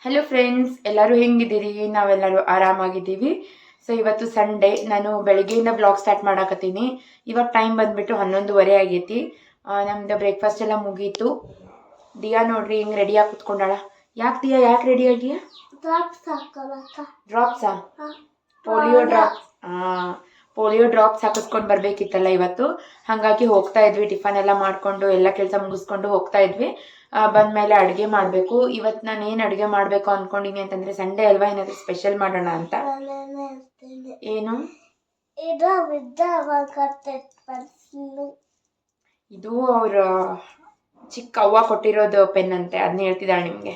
Hello friends, ಎಲ್ಲರೂ ಹೆಂಗಿದ್ದೀರಿ? ನಾವೆಲ್ಲರೂ ಆರಾಮಾಗಿದ್ದೀವಿ. So ಇವತ್ತು ಸಂಡೇ, ನಾನು ಬೆಳಗ್ಗೆಯಿಂದ ಬ್ಲಾಗ್ ಸ್ಟಾರ್ಟ್ ಮಾಡಾಕತ್ತೀನಿ. ಇವಾಗ ಟೈಮ್ ಬಂದ್ಬಿಟ್ಟು 11:30 ಆಗೈತಿ. ನಮ್ದು ಬ್ರೇಕ್ಫಾಸ್ಟ್ ಎಲ್ಲ ಮುಗೀತು. ದಿಯಾ ನೋಡ್ರಿ ಹಿಂಗೆ ರೆಡಿಯಾಗಿ ಕುತ್ಕೊಂಡಾಳ. ಯಾಕೆ ದಿಯಾ, ಯಾಕೆ ರೆಡಿ ಆಗಿಯಾ? ಡ್ರಾಪ್ಸಾ? Polio drops. ಪೋಲಿಯೋ ಡ್ರಾಪ್ಸ್ ಹಾಕಿಸ್ಕೊಂಡು ಬರ್ಬೇಕಿತ್ತಲ್ಲ ಇವತ್ತು. ಹಾಗಾಗಿ ಹೋಗ್ತಾ ಇದ್ವಿ, ಟಿಫನ್ ಎಲ್ಲ ಮಾಡಿಕೊಂಡು ಎಲ್ಲ ಕೆಲಸ ಮುಗಿಸ್ಕೊಂಡು ಹೋಗ್ತಾ ಇದ್ವಿ. ಬಂದ್ಮೇಲೆ ಅಡುಗೆ ಮಾಡಬೇಕು. ಇವತ್ತು ನಾನು ಏನು ಅಡುಗೆ ಮಾಡಬೇಕು ಅಂದ್ಕೊಂಡಿನಿ ಅಂತಂದರೆ, ಸಂಡೇ ಅಲ್ವಾ, ಏನಾದರೂ ಸ್ಪೆಷಲ್ ಮಾಡೋಣ ಅಂತ. ಏನು ಇದು? ಅವ್ರ ಚಿಕ್ಕ ಅವ್ವ ಕೊಟ್ಟಿರೋದು ಪೆನ್ ಅಂತೆ, ಅದನ್ನ ಹೇಳ್ತಿದ್ದಾಳೆ ನಿಮಗೆ.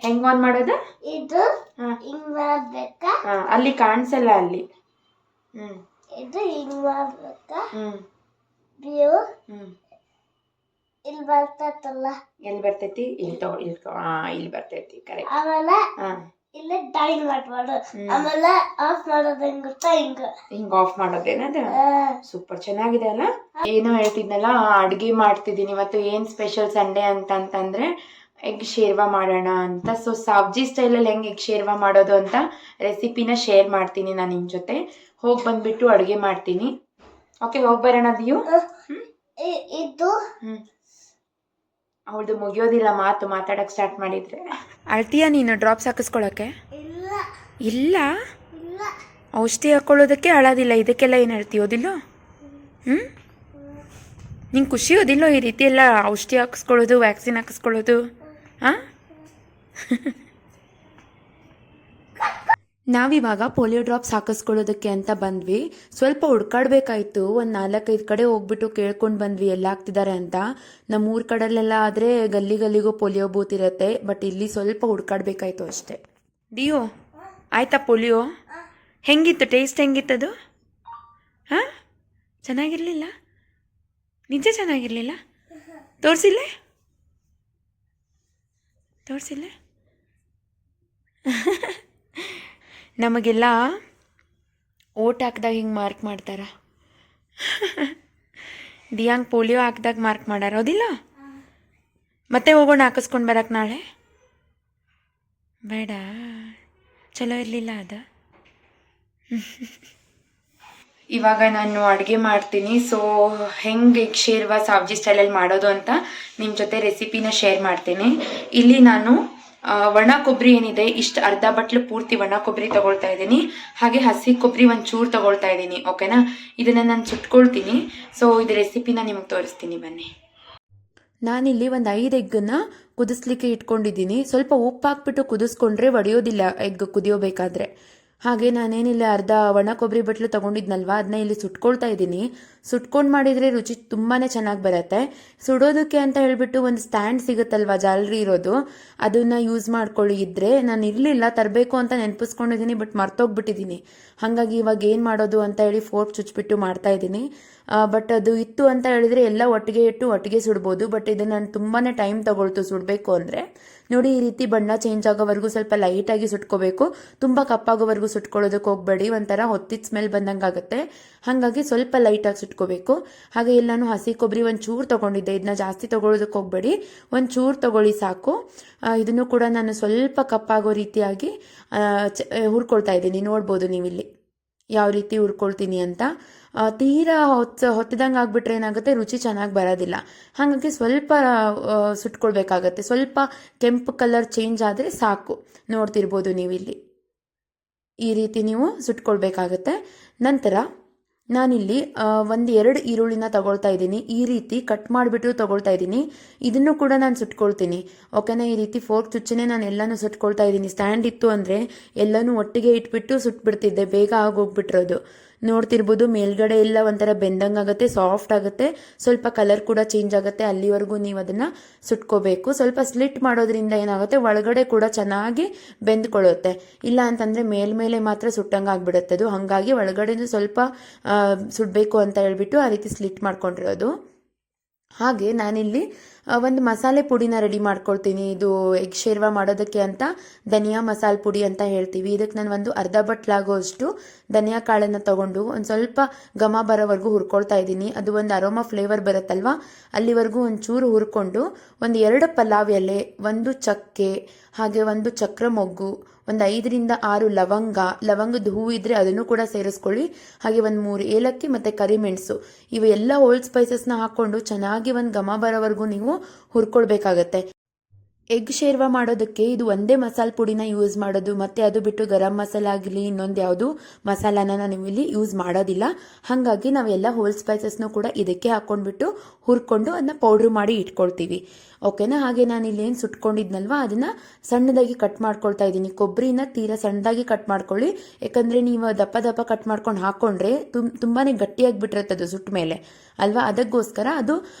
ಹೆಂಗ್ ಆನ್ ಮಾಡೋದು? ಅಲ್ಲಿ ಕಾಣಿಸಲ್ಲ ಅಲ್ಲಿ. ಇಲ್ಲಿ ಬರ್ತೈತಲ್ಲ, ಎಲ್ಲಿ ಬರ್ತೈತಿ? ಇಲ್ಲಿ ಬರ್ತೈತಿ. ಕರೆಕ್ಟ್. ಆಮೇಲೆ ಇಲ್ಲಿ ಡೈನ್ ಮಾಡ್ಬಾರ್ದು. ಆಮೇಲೆ ಆಫ್ ಮಾಡೋದು ಹೆಂಗ್ ಗೊತ್ತಾ? ಹಿಂಗ ಆಫ್ ಮಾಡೋದೇನದ? ಸೂಪರ್ ಚೆನ್ನಾಗಿದೆ ಅಲ್ಲ. ಏನೋ ಹೇಳ್ತಿದ್ನಲ್ಲ, ಅಡ್ಗೆ ಮಾಡ್ತಿದ್ದೀನಿ ಇವತ್ತು. ಏನ್ ಸ್ಪೆಷಲ್ ಸಂಡೇ ಅಂತಂದ್ರೆ ಎಗ್ ಶೇರ್ವಾ ಮಾಡೋಣ ಅಂತ. ಸೊ ಸಾಬ್ಜಿ ಸ್ಟೈಲಲ್ಲಿ ಹೆಂಗೆ ಎಗ್ ಶೇರ್ವಾ ಮಾಡೋದು ಅಂತ ರೆಸಿಪಿನ ಶೇರ್ ಮಾಡ್ತೀನಿ ನಾನು ನಿಮ್ಮ ಜೊತೆ. ಹೋಗಿ ಬಂದ್ಬಿಟ್ಟು ಅಡುಗೆ ಮಾಡ್ತೀನಿ. ಓಕೆ, ಹೋಗಿ ಬರೋಣ ದಿಯು. ಇದು ಅವಳದು ಮುಗಿಯೋದಿಲ್ಲ ಮಾತು, ಮಾತಾಡಕ್ಕೆ ಸ್ಟಾರ್ಟ್ ಮಾಡಿದ್ರೆ. ಅಳ್ತೀಯ ನೀನು ಡ್ರಾಪ್ಸ್ ಹಾಕಿಸ್ಕೊಳಕ್ಕೆ? ಇಲ್ಲ. ಔಷಧಿ ಹಾಕೊಳ್ಳೋದಕ್ಕೆ ಅಳೋದಿಲ್ಲ, ಇದಕ್ಕೆಲ್ಲ ಏನು ಹೇಳ್ತೀಯೋದಿಲ್ಲ? ನಿಂಗೆ ಖುಷಿ ಓದಿಲ್ಲೋ ಈ ರೀತಿ ಎಲ್ಲ ಔಷಧಿ ಹಾಕಿಸ್ಕೊಳ್ಳೋದು, ವ್ಯಾಕ್ಸಿನ್ ಹಾಕಿಸ್ಕೊಳ್ಳೋದು? ಹಾಂ ನಾವಿವಾಗ ಪೋಲಿಯೋ ಡ್ರಾಪ್ಸ್ ಹಾಕಿಸ್ಕೊಳ್ಳೋದಕ್ಕೆ ಅಂತ ಬಂದ್ವಿ. ಸ್ವಲ್ಪ ಹುಡ್ಕಾಡ್ಬೇಕಾಯ್ತು. ಒಂದು 4-5 ಕಡೆ ಹೋಗ್ಬಿಟ್ಟು ಕೇಳ್ಕೊಂಡು ಬಂದ್ವಿ ಎಲ್ಲ ಹಾಕ್ತಿದ್ದಾರೆ ಅಂತ. ನಮ್ಮೂರ ಕಡೆಲೆಲ್ಲ ಆದರೆ ಗಲ್ಲಿಗೂ ಪೋಲಿಯೋ ಬೂತ್ ಇರುತ್ತೆ. ಬಟ್ ಇಲ್ಲಿ ಸ್ವಲ್ಪ ಹುಡ್ಕಾಡ್ಬೇಕಾಯ್ತು ಅಷ್ಟೇ. ಡಿಯೋ ಆಯ್ತಾ ಪೋಲಿಯೋ? ಹೆಂಗಿತ್ತು? ಟೇಸ್ಟ್ ಹೆಂಗಿತ್ತದು? ಹಾಂ, ಚೆನ್ನಾಗಿರಲಿಲ್ಲ? ನಿಜ ಚೆನ್ನಾಗಿರಲಿಲ್ಲ? ತೋರಿಸಿಲ್ಲ? ನಮಗೆಲ್ಲ ಓಟ್ ಹಾಕ್ದಾಗ ಹಿಂಗೆ ಮಾರ್ಕ್ ಮಾಡ್ತಾರ. ದಿಯಾಂಗ್ ಪೋಲಿಯೋ ಹಾಕ್ದಾಗ ಮಾರ್ಕ್ ಮಾಡ್ಯಾರ, ಹೌದಿಲ್ಲ? ಮತ್ತೆ ಹೋಗೋಣ ಹಾಕಿಸ್ಕೊಂಡು ಬರಕ್ಕೆ ನಾಳೆ? ಬೇಡ, ಚಲೋ ಇರಲಿಲ್ಲ ಅದ. ಇವಾಗ ನಾನು ಅಡುಗೆ ಮಾಡ್ತೀನಿ. ಸೊ ಹೆಂಗೆ ಎಗ್ ಶೇರ್ವಾ ಸಾಬ್ಜಿ ಸ್ಟೈಲಲ್ಲಿ ಮಾಡೋದು ಅಂತ ನಿಮ್ಮ ಜೊತೆ ರೆಸಿಪಿನ ಶೇರ್ ಮಾಡ್ತೀನಿ. ಇಲ್ಲಿ ನಾನು ಒಣ ಕೊಬ್ಬರಿ ಏನಿದೆ, ಇಷ್ಟು ಅರ್ಧ ಬಟ್ಲು ಪೂರ್ತಿ ಒಣ ಕೊಬ್ಬರಿ ತಗೊಳ್ತಾ ಇದ್ದೀನಿ. ಹಾಗೆ ಹಸಿ ಕೊಬ್ಬರಿ ಒಂಚೂರು ತಗೊಳ್ತಾ ಇದ್ದೀನಿ. ಓಕೆನಾ? ಇದನ್ನು ನಾನು ಸುಟ್ಕೊಳ್ತೀನಿ. ಸೊ ಇದು ರೆಸಿಪಿನ ನಿಮಗೆ ತೋರಿಸ್ತೀನಿ, ಬನ್ನಿ. ನಾನಿಲ್ಲಿ ಒಂದು 5 ಎಗ್ಗನ್ನು ಕುದಿಸ್ಲಿಕ್ಕೆ ಇಟ್ಕೊಂಡಿದ್ದೀನಿ. ಸ್ವಲ್ಪ ಉಪ್ಪು ಹಾಕ್ಬಿಟ್ಟು ಕುದಿಸ್ಕೊಂಡ್ರೆ ಒಡೆಯೋದಿಲ್ಲ ಎಗ್ ಕುದಿಯೋಬೇಕಾದ್ರೆ. ಹಾಗೆ ನಾನೇನಿಲ್ಲ ಅರ್ಧ ಒಣ ಕೊಬ್ಬರಿ ಬಟ್ಲು ತೊಗೊಂಡಿದ್ನಲ್ವ, ಅದನ್ನ ಇಲ್ಲಿ ಸುಟ್ಕೊಳ್ತಾ ಇದ್ದೀನಿ. ಸುಟ್ಕೊಂಡು ಮಾಡಿದರೆ ರುಚಿ ತುಂಬಾ ಚೆನ್ನಾಗಿ ಬರುತ್ತೆ. ಸುಡೋದಕ್ಕೆ ಅಂತ ಹೇಳಿಬಿಟ್ಟು ಒಂದು ಸ್ಟ್ಯಾಂಡ್ ಸಿಗುತ್ತಲ್ವ, ಜಾಲರಿ ಇರೋದು, ಅದನ್ನು ಯೂಸ್ ಮಾಡ್ಕೊಳ್ಳಿ. ಇದ್ದರೆ ನಾನು ಇರಲಿಲ್ಲ, ತರಬೇಕು ಅಂತ ನೆನಪಿಸ್ಕೊಂಡಿದ್ದೀನಿ, ಬಟ್ ಮರ್ತೋಗ್ಬಿಟ್ಟಿದ್ದೀನಿ. ಹಾಗಾಗಿ ಇವಾಗ ಏನು ಮಾಡೋದು ಅಂತ ಹೇಳಿ ಫೋರ್ಕ್ ಚುಚ್ಚಿಬಿಟ್ಟು ಮಾಡ್ತಾಯಿದ್ದೀನಿ. ಬಟ್ ಅದು ಇತ್ತು ಅಂತ ಹೇಳಿದರೆ ಎಲ್ಲ ಒಟ್ಟಿಗೆ ಇಟ್ಟು ಒಟ್ಟಿಗೆ ಸುಡ್ಬೋದು. ಬಟ್ ಇದು ನಾನು ತುಂಬಾ ಟೈಮ್ ತಗೊಳ್ತು ಸುಡಬೇಕು ಅಂದರೆ. ನೋಡಿ, ಈ ರೀತಿ ಬಣ್ಣ ಚೇಂಜ್ ಆಗೋವರೆಗೂ ಸ್ವಲ್ಪ ಲೈಟಾಗಿ ಸುಟ್ಕೋಬೇಕು. ತುಂಬ ಕಪ್ಪಾಗೋವರೆಗೂ ಸುಟ್ಕೊಳ್ಳೋದಕ್ಕೆ ಹೋಗಬೇಡಿ, ಒಂಥರ ಹೊತ್ತಿದ ಸ್ಮೆಲ್ ಬಂದಂಗೆ ಆಗುತ್ತೆ. ಹಾಗಾಗಿ ಸ್ವಲ್ಪ ಲೈಟಾಗಿ ಸುಟ್ಕೋಬೇಕು. ಹಾಗೆ ಇಲ್ಲಿ ನಾನು ಹಸಿ ಕೊಬ್ಬರಿ ಒಂಚೂರು ತೊಗೊಂಡಿದ್ದೆ. ಇದನ್ನ ಜಾಸ್ತಿ ತೊಗೊಳೋದಕ್ಕೆ ಹೋಗಬೇಡಿ, ಒಂಚೂರು ತೊಗೊಳ್ಳಿ ಸಾಕು. ಇದನ್ನು ಕೂಡ ನಾನು ಸ್ವಲ್ಪ ಕಪ್ಪಾಗೋ ರೀತಿಯಾಗಿ ಹುರ್ಕೊಳ್ತಾ ಇದ್ದೀನಿ. ನೋಡ್ಬೋದು ನೀವಿಲ್ಲಿ ಯಾವ ರೀತಿ ಹುರ್ಕೊಳ್ತೀನಿ ಅಂತ. ತೀರಾ ಹೊತ್ತಿದಂಗೆ ಆಗಿಬಿಟ್ರೆ ಏನಾಗುತ್ತೆ, ರುಚಿ ಚೆನ್ನಾಗಿ ಬರೋದಿಲ್ಲ. ಹಾಗಾಗಿ ಸ್ವಲ್ಪ ಸುಟ್ಕೊಳ್ಬೇಕಾಗತ್ತೆ. ಸ್ವಲ್ಪ ಕೆಂಪು ಕಲರ್ ಚೇಂಜ್ ಆದರೆ ಸಾಕು. ನೋಡ್ತಿರ್ಬೋದು ನೀವಿಲ್ಲಿ ಈ ರೀತಿ ನೀವು ಸುಟ್ಕೊಳ್ಬೇಕಾಗತ್ತೆ. ನಂತರ ನಾನಿಲ್ಲಿ 1-2 ಈರುಳ್ಳಿನ ತಗೊಳ್ತಾ ಇದ್ದೀನಿ. ಈ ರೀತಿ ಕಟ್ ಮಾಡಿಬಿಟ್ಟು ತಗೊಳ್ತಾ ಇದ್ದೀನಿ. ಇದನ್ನು ಕೂಡ ನಾನು ಸುಟ್ಕೊಳ್ತೀನಿ. ಓಕೆನಾ? ಈ ರೀತಿ ಫೋರ್ಕ್ ಚುಚ್ಚನೆ ನಾನು ಎಲ್ಲನೂ ಸುಟ್ಕೊಳ್ತಾ ಇದ್ದೀನಿ. ಸ್ಟ್ಯಾಂಡ್ ಇತ್ತು ಅಂದರೆ ಎಲ್ಲನೂ ಒಟ್ಟಿಗೆ ಇಟ್ಬಿಟ್ಟು ಸುಟ್ಬಿಡ್ತಿದ್ದೆ, ಬೇಗ ಆಗೋಗ್ಬಿಟ್ಟಿರೋದು. ನೋಡ್ತಿರ್ಬೋದು ಮೇಲ್ಗಡೆ ಎಲ್ಲ ಒಂಥರ ಬೆಂದಂಗಾಗುತ್ತೆ, ಸಾಫ್ಟ್ ಆಗುತ್ತೆ, ಸ್ವಲ್ಪ ಕಲರ್ ಕೂಡ ಚೇಂಜ್ ಆಗುತ್ತೆ. ಅಲ್ಲಿವರೆಗೂ ನೀವು ಅದನ್ನು ಸುಟ್ಕೋಬೇಕು. ಸ್ವಲ್ಪ ಸ್ಲಿಟ್ ಮಾಡೋದ್ರಿಂದ ಏನಾಗುತ್ತೆ, ಒಳಗಡೆ ಕೂಡ ಚೆನ್ನಾಗಿ ಬೆಂದ್ಕೊಳ್ಳುತ್ತೆ. ಇಲ್ಲ ಅಂತಂದರೆ ಮೇಲ್ಮೇಲೆ ಮಾತ್ರ ಸುಟ್ಟಂಗೆ ಆಗಿಬಿಡುತ್ತೆ ಅದು. ಹಾಗಾಗಿ ಒಳಗಡೆನೂ ಸ್ವಲ್ಪ ಸುಡಬೇಕು ಅಂತ ಹೇಳ್ಬಿಟ್ಟು ಆ ರೀತಿ ಸ್ಲಿಟ್ ಮಾಡ್ಕೊಂಡಿರೋದು. ಹಾಗೆ ನಾನಿಲ್ಲಿ ಒಂದು ಮಸಾಲೆ ಪುಡಿನ ರೆಡಿ ಮಾಡ್ಕೊಳ್ತೀನಿ. ಇದು ಎಗ್ ಶೇರ್ವಾ ಮಾಡೋದಕ್ಕೆ ಅಂತ ಧನಿಯಾ ಮಸಾಲೆ ಪುಡಿ ಅಂತ ಹೇಳ್ತೀವಿ. ಇದಕ್ಕೆ ನಾನು ಒಂದು ಅರ್ಧ ಬಟ್ಲಾಗೋಷ್ಟು ಧನಿಯಾ ಕಾಳನ್ನು ತಗೊಂಡು ಒಂದು ಸ್ವಲ್ಪ ಘಮ ಬರೋವರೆಗೂ ಹುರ್ಕೊಳ್ತಾ ಇದ್ದೀನಿ. ಅದು ಒಂದು ಅರೋಮಾ ಫ್ಲೇವರ್ ಬರುತ್ತಲ್ವ, ಅಲ್ಲಿವರೆಗೂ ಒಂಚೂರು ಹುರ್ಕೊಂಡು ಒಂದು 2 ಪಲಾವ್ ಎಲೆ, 1 ಚಕ್ಕೆ, ಹಾಗೆ 1 ಚಕ್ರ ಮೊಗ್ಗು, ಒಂದು 5ರಿಂದ 6 ಲವಂಗದ ಹೂವು ಇದ್ರೆ ಅದನ್ನು ಕೂಡ ಸೇರಿಸ್ಕೊಳ್ಳಿ. ಹಾಗೆ ಒಂದು 3 ಏಲಕ್ಕಿ ಮತ್ತು ಕರಿಮೆಣಸು, ಇವು ಎಲ್ಲ ಓಲ್ಡ್ ಸ್ಪೈಸಸ್ನ ಹಾಕ್ಕೊಂಡು ಚೆನ್ನಾಗಿ ಒಂದು ಘಮ ಬರೋವರೆಗೂ ನೀವು ಹುರ್ಕೊಳ್ಬೇಕಾಗತ್ತೆ. ಎಗ್ ಶೇರ್ವಾ ಮಾಡೋದಕ್ಕೆ ಇದು ಒಂದೇ ಮಸಾಲೆ ಪುಡಿನ ಯೂಸ್ ಮಾಡೋದು, ಮತ್ತು ಅದು ಬಿಟ್ಟು ಗರಂ ಮಸಾಲ ಆಗಲಿ ಇನ್ನೊಂದು ಯಾವುದು ಮಸಾಲಾನ ನಾವು ಇಲ್ಲಿ ಯೂಸ್ ಮಾಡೋದಿಲ್ಲ. ಹಾಗಾಗಿ ನಾವೆಲ್ಲ ಹೋಲ್ ಸ್ಪೈಸಸ್ನೂ ಕೂಡ ಇದಕ್ಕೆ ಹಾಕ್ಕೊಂಡ್ಬಿಟ್ಟು ಹುರ್ಕೊಂಡು ಅದನ್ನ ಪೌಡ್ರ್ ಮಾಡಿ ಇಟ್ಕೊಳ್ತೀವಿ. ಓಕೆನಾ. ಹಾಗೆ ನಾನು ಇಲ್ಲೇನು ಸುಟ್ಕೊಂಡಿದ್ನಲ್ವ ಅದನ್ನು ಸಣ್ಣದಾಗಿ ಕಟ್ ಮಾಡ್ಕೊಳ್ತಾ ಇದ್ದೀನಿ. ಕೊಬ್ಬರಿನ ತೀರಾ ಸಣ್ಣದಾಗಿ ಕಟ್ ಮಾಡ್ಕೊಳ್ಳಿ, ಯಾಕಂದರೆ ನೀವು ದಪ್ಪ ಕಟ್ ಮಾಡ್ಕೊಂಡು ಹಾಕ್ಕೊಂಡ್ರೆ ತುಂಬಾ ಗಟ್ಟಿಯಾಗಿಬಿಟ್ಟಿರುತ್ತೆ ಅದು ಸುಟ್ಟ ಮೇಲೆ ಅಲ್ವಾ. ಅದಕ್ಕೋಸ್ಕರ ಅದು